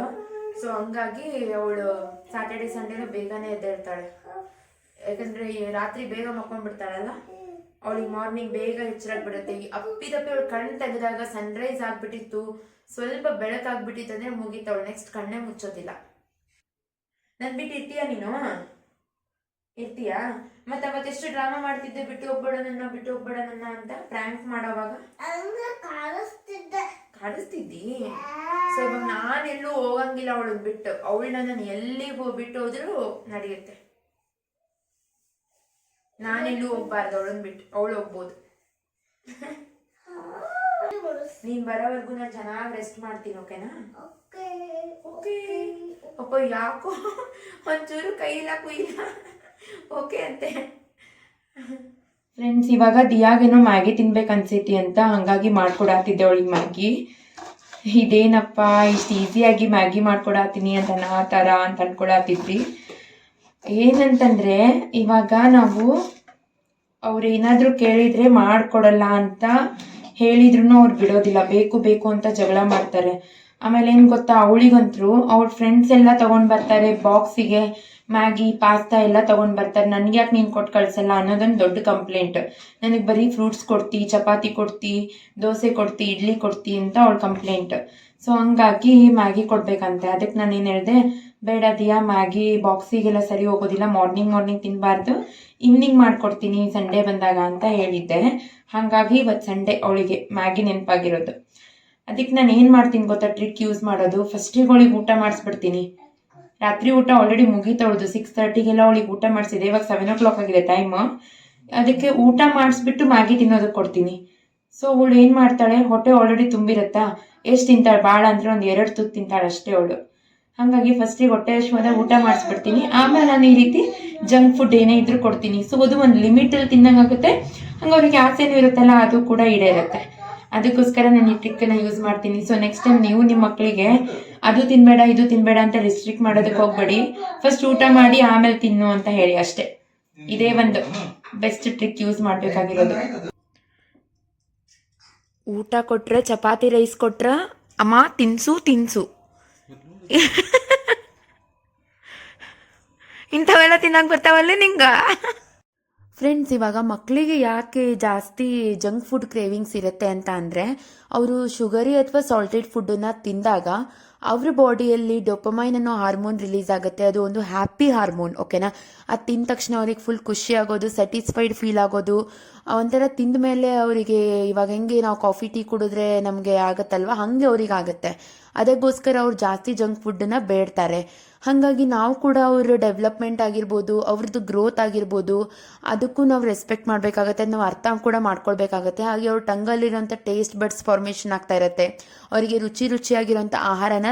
ಸೊ ಹಂಗಾಗಿ ಅವಳು ಸ್ಯಾಟರ್ಡೆ ಸಂಡೇನ ಬೇಗನೆ ಎದ್ದೇಳ್ತಾಳೆ. ಯಾಕಂದ್ರೆ ರಾತ್ರಿ ಬೇಗ ಮಕ್ಕೊಂಡ್ಬಿಡ್ತಾಳಲ್ಲ, ಅವಳಿಗೆ ಮಾರ್ನಿಂಗ್ ಬೇಗ ಎಚ್ಚರಾಗ್ಬಿಡುತ್ತೆ. ಅಪ್ಪಿದಪ್ಪಿ ಅವಳು ಕಣ್ಣು ತೆಗೆದಾಗ ಸನ್ರೈಸ್ ಆಗ್ಬಿಟ್ಟಿತ್ತು, ಸ್ವಲ್ಪ ಬೆಳಕಾಗ್ಬಿಟ್ಟಿತ್ತು ಅಂದ್ರೆ ಮುಗೀತು, ಅವಳು ನೆಕ್ಸ್ಟ್ ಕಣ್ಣೇ ಮುಚ್ಚೋದಿಲ್ಲ. ನನ್ ಬಿಟ್ಟು ಇರ್ತೀಯಾ ನೀನು? ಇರ್ತೀಯಾ? ಮತ್ತೆ ಅವತ್ತೆಷ್ಟು ಡ್ರಾಮಾ ಮಾಡ್ತಿದ್ದೆ, ಬಿಟ್ಟು ಹೋಗ್ಬೇಡ ನನ್ನ ಅಂತ ಪ್ರ್ಯಾಂಕ್ ಮಾಡೋವಾಗ ಕಾಡಿಸ್ತಿದ್ದಿ. ಸೊ ಇವಾಗ ನಾನೆಲ್ಲೂ ಹೋಗಂಗಿಲ್ಲ ಅವಳನ್ನ ಬಿಟ್ಟು, ಅವಳನ್ನ ನಾನು ಎಲ್ಲಿಗೆ ಬಿಟ್ಟು ಹೋದ್ರು ನಡೆಯುತ್ತೆ. ನಾನೆಲ್ಲೂ ಹೋಗ್ಬಾರ್ದು ಅವಳನ್ನ ಬಿಟ್ಟು, ಅವಳು ಹೋಗ್ಬೋದು. ನೀನ್ ಬರೋವರೆಗೂ ನಾನು ಚೆನ್ನಾಗಿ ರೆಸ್ಟ್ ಮಾಡ್ತೀನಿ, ಓಕೆನಾ? ಓಕೆ. ಅಪ್ಪ ಯಾಕೋ ಒಂಚೂರು ಕೈಯಿಲ್ಲ ಕುಯ್ಯಿಲ್ಲ ಓಕೆ ಅಂತೆ. ಫ್ರೆಂಡ್ಸ್, ಇವಾಗ ದಿಯಾಗೇನೋ ಮ್ಯಾಗಿ ತಿನ್ಬೇಕು ಅನ್ಸೈತಿ ಅಂತ ಹಂಗಾಗಿ ಮಾಡ್ಕೊಡಾತಿದ್ದೆ ಅವಳಿಗೆ ಮ್ಯಾಗಿ. ಇದೇನಪ್ಪ ಇಷ್ಟು ಈಸಿಯಾಗಿ ಮ್ಯಾಗಿ ಮಾಡ್ಕೊಡಾತೀನಿ ಅಂತ ಆ ಥರ ಅಂತ ಅನ್ಕೊಡಾತಿದ್ರಿ. ಏನಂತಂದರೆ ಇವಾಗ ನಾವು ಅವ್ರು ಏನಾದರೂ ಕೇಳಿದರೆ ಮಾಡಿಕೊಡಲ್ಲ ಅಂತ ಹೇಳಿದ್ರು ಅವ್ರು ಬಿಡೋದಿಲ್ಲ, ಬೇಕು ಅಂತ ಜಗಳ ಮಾಡ್ತಾರೆ. ಆಮೇಲೆ ಏನು ಗೊತ್ತಾ, ಅವಳಿಗಂತರೂ ಅವ್ರ ಫ್ರೆಂಡ್ಸ್ ಎಲ್ಲ ತೊಗೊಂಡು ಬರ್ತಾರೆ ಬಾಕ್ಸಿಗೆ ಮ್ಯಾಗಿ ಪಾಸ್ತಾ ಎಲ್ಲ ತೊಗೊಂಡು ಬರ್ತಾರೆ. ನನಗೆ ಯಾಕೆ ನೀನು ಕೊಟ್ಟು ಕಳಿಸಲ್ಲ ಅನ್ನೋದೊಂದು ದೊಡ್ಡ ಕಂಪ್ಲೇಂಟ್. ನನಗೆ ಬರೀ ಫ್ರೂಟ್ಸ್ ಕೊಡ್ತಿ, ಚಪಾತಿ ಕೊಡ್ತಿ, ದೋಸೆ ಕೊಡ್ತಿ, ಇಡ್ಲಿ ಕೊಡ್ತಿ ಅಂತ ಅವಳ ಕಂಪ್ಲೇಂಟ್. ಸೊ ಹಂಗಾಗಿ ಮ್ಯಾಗಿ ಕೊಡ್ಬೇಕಂತೆ. ಅದಕ್ಕೆ ನಾನು ಏನು ಹೇಳಿದೆ, ಬೇಡ ದಿಯಾ, ಮ್ಯಾಗಿ ಬಾಕ್ಸಿಗೆಲ್ಲ ಸರಿ ಹೋಗೋದಿಲ್ಲ, ಮಾರ್ನಿಂಗ್ ತಿನ್ನಬಾರ್ದು, ಈವ್ನಿಂಗ್ ಮಾಡಿಕೊಡ್ತೀನಿ ಸಂಡೇ ಬಂದಾಗ ಅಂತ ಹೇಳಿದ್ದೆ. ಹಾಗಾಗಿ ಇವತ್ತು ಸಂಡೇ ಅವಳಿಗೆ ಮ್ಯಾಗಿ ನೆನಪಾಗಿರೋದು. ಅದಕ್ಕೆ ನಾನು ಏನು ಮಾಡ್ತೀನಿ ಗೊತ್ತಾ, ಟ್ರಿಕ್ ಯೂಸ್ ಮಾಡೋದು. ಫಸ್ಟಿಗೆ ಅವಳಿಗೆ ಊಟ ಮಾಡಿಸ್ಬಿಡ್ತೀನಿ. ರಾತ್ರಿ ಊಟ ಆಲ್ರೆಡಿ ಮುಗೀತವಳದು, 6:30ಗೆಲ್ಲ ಅವಳಿಗೆ ಊಟ ಮಾಡಿಸಿದೆ. ಇವಾಗ 7 o'clock ಆಗಿದೆ ಟೈಮು. ಅದಕ್ಕೆ ಊಟ ಮಾಡಿಸ್ಬಿಟ್ಟು ಮ್ಯಾಗಿ ತಿನ್ನೋದಕ್ಕೆ ಕೊಡ್ತೀನಿ. ಸೊ ಅವಳು ಏನು ಮಾಡ್ತಾಳೆ, ಹೊಟ್ಟೆ ಆಲ್ರೆಡಿ ತುಂಬಿರುತ್ತಾ, ಎಷ್ಟು ತಿಂತಾಳೆ, ಭಾಳ ಅಂದರೆ ಒಂದು 2 ತುತ್ತು ತಿಂತಾಳೆ ಅಷ್ಟೇ ಅವಳು. ಹಾಗಾಗಿ ಫಸ್ಟಿಗೆ ಹೊಟ್ಟೆ ಹಶ್ವಾದಾಗ ಊಟ ಮಾಡಿಸ್ಬಿಡ್ತೀನಿ. ಆಮೇಲೆ ನಾನು ಈ ರೀತಿ ಜಂಕ್ ಫುಡ್ ಏನೇ ಇದ್ರೂ ಕೊಡ್ತೀನಿ. ಸೊ ಅದು ಒಂದು ಲಿಮಿಟಲ್ಲಿ ತಿನ್ನಂಗೆ ಆಗುತ್ತೆ. ಹಂಗೆ ಅವ್ರಿಗೆ ಆಸೆನೂ ಇರುತ್ತಲ್ಲ, ಅದು ಕೂಡ ಈಡೇರುತ್ತೆ. ಅದಕ್ಕೋಸ್ಕರ ನಾನು ಈ ಟ್ರಿಕ್ಕನ್ನು ಯೂಸ್ ಮಾಡ್ತೀನಿ. ಸೊ ನೆಕ್ಸ್ಟ್ ಟೈಮ್ ನೀವು ನಿಮ್ಮ ಮಕ್ಕಳಿಗೆ ಅದು ತಿನ್ನಬೇಡ ಇದು ತಿನ್ನಬೇಡ ಅಂತ ರಿಸ್ಟ್ರಿಕ್ಟ್ ಮಾಡೋದಕ್ಕೆ ಹೋಗ್ಬೇಡಿ. ಫಸ್ಟ್ ಊಟ ಮಾಡಿ ಆಮೇಲೆ ತಿನ್ನು ಅಂತ ಹೇಳಿ ಅಷ್ಟೇ. ಇದೇ ಒಂದು ಬೆಸ್ಟ್ ಟ್ರಿಕ್ ಯೂಸ್ ಮಾಡಬೇಕಾಗಿರೋದು. ಊಟ ಕೊಟ್ರೆ, ಚಪಾತಿ ರೈಸ್ ಕೊಟ್ರೆ ಅಮ್ಮ ತಿನ್ಸು ಇಂಥವೆಲ್ಲ ತಿನ್ನಕ್ಕೆ ಬರ್ತಾವಲ್ಲ ನಿಂಗ. ಫ್ರೆಂಡ್ಸ್, ಇವಾಗ ಮಕ್ಕಳಿಗೆ ಯಾಕೆ ಜಾಸ್ತಿ ಜಂಕ್ ಫುಡ್ ಕ್ರೇವಿಂಗ್ಸ್ ಇರುತ್ತೆ ಅಂತ ಅಂದರೆ, ಅವರು ಶುಗರಿ ಅಥವಾ ಸಾಲ್ಟೆಡ್ ಫುಡ್ಡನ್ನು ತಿಂದಾಗ ಅವ್ರ ಬಾಡಿಯಲ್ಲಿ ಡೋಪಮೈನ್ ಅನ್ನೋ ಹಾರ್ಮೋನ್ ರಿಲೀಸ್ ಆಗುತ್ತೆ. ಅದು ಒಂದು ಹ್ಯಾಪಿ ಹಾರ್ಮೋನ್, ಓಕೆನಾ? ಅದು ತಿಂದ ತಕ್ಷಣ ಅವ್ರಿಗೆ ಫುಲ್ ಖುಷಿ ಆಗೋದು, ಸ್ಯಾಟಿಸ್ಫೈಡ್ ಫೀಲ್ ಆಗೋದು. ಒಂಥರ ತಿಂದ ಮೇಲೆ ಅವರಿಗೆ ಇವಾಗ ಹೆಂಗೆ ನಾವು ಕಾಫಿ ಟೀ ಕುಡಿದ್ರೆ ನಮಗೆ ಆಗುತ್ತಲ್ವ, ಹಾಗೆ ಅವ್ರಿಗೆ ಆಗುತ್ತೆ. ಅದಕ್ಕೋಸ್ಕರ ಅವ್ರು ಜಾಸ್ತಿ ಜಂಕ್ ಫುಡ್ಡನ್ನು ಬೇಡ್ತಾರೆ. ಹಾಗಾಗಿ ನಾವು ಕೂಡ ಅವ್ರ ಡೆವಲಪ್ಮೆಂಟ್ ಆಗಿರ್ಬೋದು, ಅವ್ರದ್ದು ಗ್ರೋತ್ ಆಗಿರ್ಬೋದು, ಅದಕ್ಕೂ ನಾವು ರೆಸ್ಪೆಕ್ಟ್ ಮಾಡಬೇಕಾಗತ್ತೆ, ನಾವು ಅರ್ಥ ಕೂಡ ಮಾಡ್ಕೊಳ್ಬೇಕಾಗತ್ತೆ. ಹಾಗೆ ಅವ್ರ ಟಂಗಲ್ಲಿರೋಂಥ ಟೇಸ್ಟ್ ಬಡ್ಸ್ ಫಾರ್ಮೇಷನ್ ಆಗ್ತಾ ಇರುತ್ತೆ. ಅವರಿಗೆ ರುಚಿಯಾಗಿರೋಂಥ ಆಹಾರನ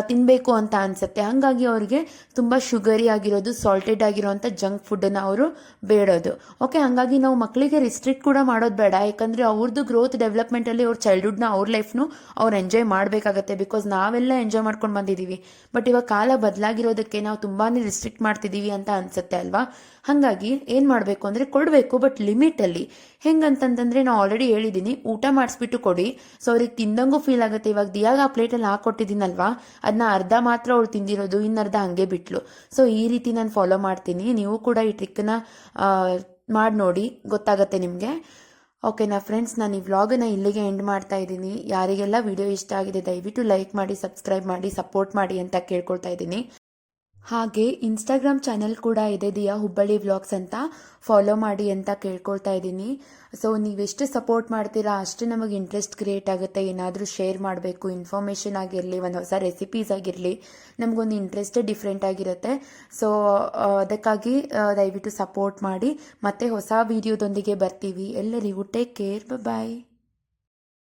ತಿನ್ನಬೇಕು ಅಂತ ಅನಿಸುತ್ತೆ. ಹಾಗಾಗಿ ಅವ್ರಿಗೆ ತುಂಬ ಶುಗರಿ ಆಗಿರೋದು, ಸಾಲ್ಟೆಡ್ ಆಗಿರೋಂಥ ಜಂಕ್ ಫುಡ್ಡನ್ನು ಅವರು ಬೇಡೋದು. ಓಕೆ, ಹಾಗಾಗಿ ನಾವು ಮಕ್ಕಳಿಗೆ ರಿಸ್ಟ್ರಿಕ್ಟ್ ಕೂಡ ಮಾಡೋದು ಬೇಡ. ಯಾಕಂದರೆ ಅವ್ರದ್ದು ಗ್ರೋತ್ ಡೆವಲಪ್ಮೆಂಟಲ್ಲಿ ಅವ್ರ ಚೈಲ್ಡ್ಹುಡ್ನ, ಅವ್ರ ಲೈಫ್ನು ಅವ್ರು ಎಂಜಾಯ್ ಮಾಡಬೇಕಾಗತ್ತೆ. ಬಿಕಾಸ್ ನಾವೆಲ್ಲ ಎಂಜಾಯ್ ಮಾಡ್ಕೊಂಡು ಬಂದಿದ್ದೀವಿ. ಬಟ್ ಇವಾಗ ಕಾಲ ಬದಲಾಗಿರೋದಕ್ಕೆ ನಾವು ತುಂಬಾ ರಿಸ್ಟ್ರಿಕ್ಟ್ ಮಾಡ್ತಿದ್ದೀವಿ ಅಂತ ಅನಿಸುತ್ತೆ ಅಲ್ವಾ? ಹಾಗಾಗಿ ಏನು ಮಾಡಬೇಕು ಅಂದರೆ ಕೊಡಬೇಕು, ಬಟ್ ಲಿಮಿಟಲ್ಲಿ. ಹೆಂಗಂತಂದರೆ ನಾವು ಆಲ್ರೆಡಿ ಹೇಳಿದ್ದೀನಿ, ಊಟ ಮಾಡಿಸ್ಬಿಟ್ಟು ಕೊಡಿ. ಸೊ ಅವ್ರಿಗೆ ತಿಂದಂಗೂ ಫೀಲ್ ಆಗುತ್ತೆ. ಇವಾಗ ದಿಯಾಗ ಆ ಪ್ಲೇಟಲ್ಲಿ ಹಾಕ್ಕೊಟ್ಟಿದ್ದೀನಲ್ವಾ, ಅದನ್ನ ಅರ್ಧ ಮಾತ್ರ ಅವಳು ತಿಂದಿರೋದು, ಇನ್ನರ್ಧ ಹಾಗೆ ಬಿಟ್ಲು. ಸೊ ಈ ರೀತಿ ನಾನು ಫಾಲೋ ಮಾಡ್ತೀನಿ. ನೀವು ಕೂಡ ಈ ಟ್ರಿಕ್ಕನ್ನ ಮಾಡಿ ನೋಡಿ, ಗೊತ್ತಾಗತ್ತೆ ನಿಮಗೆ. ಓಕೆನಾ ಫ್ರೆಂಡ್ಸ್, ನಾನು ಈ ವ್ಲಾಗನ್ನು ಇಲ್ಲಿಗೆ ಎಂಡ್ ಮಾಡ್ತಾ ಇದ್ದೀನಿ. ಯಾರಿಗೆಲ್ಲ ವಿಡಿಯೋ ಇಷ್ಟ ಆಗಿದೆ ದಯವಿಟ್ಟು ಲೈಕ್ ಮಾಡಿ, ಸಬ್ಸ್ಕ್ರೈಬ್ ಮಾಡಿ, ಸಪೋರ್ಟ್ ಮಾಡಿ ಅಂತ ಕೇಳ್ಕೊಳ್ತಾ ಇದ್ದೀನಿ. ಹಾಗೆ ಇನ್ಸ್ಟಾಗ್ರಾಮ್ ಚಾನಲ್ ಕೂಡ ಇದೆ, ದಿಯಾ ಹುಬ್ಬಳ್ಳಿ ವ್ಲಾಗ್ಸ್ ಅಂತ, ಫಾಲೋ ಮಾಡಿ ಅಂತ ಕೇಳ್ಕೊಳ್ತಾ ಇದ್ದೀನಿ. ಸೊ ನೀವೆಷ್ಟು ಸಪೋರ್ಟ್ ಮಾಡ್ತೀರಾ ಅಷ್ಟು ನಮಗೆ ಇಂಟ್ರೆಸ್ಟ್ ಕ್ರಿಯೇಟ್ ಆಗುತ್ತೆ. ಏನಾದರೂ ಶೇರ್ ಮಾಡಬೇಕು, ಇನ್ಫಾರ್ಮೇಷನ್ ಆಗಿರಲಿ, ಒಂದು ಹೊಸ ರೆಸಿಪೀಸ್ ಆಗಿರಲಿ, ನಮಗೊಂದು ಇಂಟ್ರೆಸ್ಟೇ ಡಿಫ್ರೆಂಟ್ ಆಗಿರುತ್ತೆ. ಸೊ ಅದಕ್ಕಾಗಿ ದಯವಿಟ್ಟು ಸಪೋರ್ಟ್ ಮಾಡಿ. ಮತ್ತೆ ಹೊಸ ವಿಡಿಯೋದೊಂದಿಗೆ ಬರ್ತೀವಿ. ಎಲ್ಲರಿಗೂ ಟೇಕ್ ಕೇರ್, ಬಾಯ್.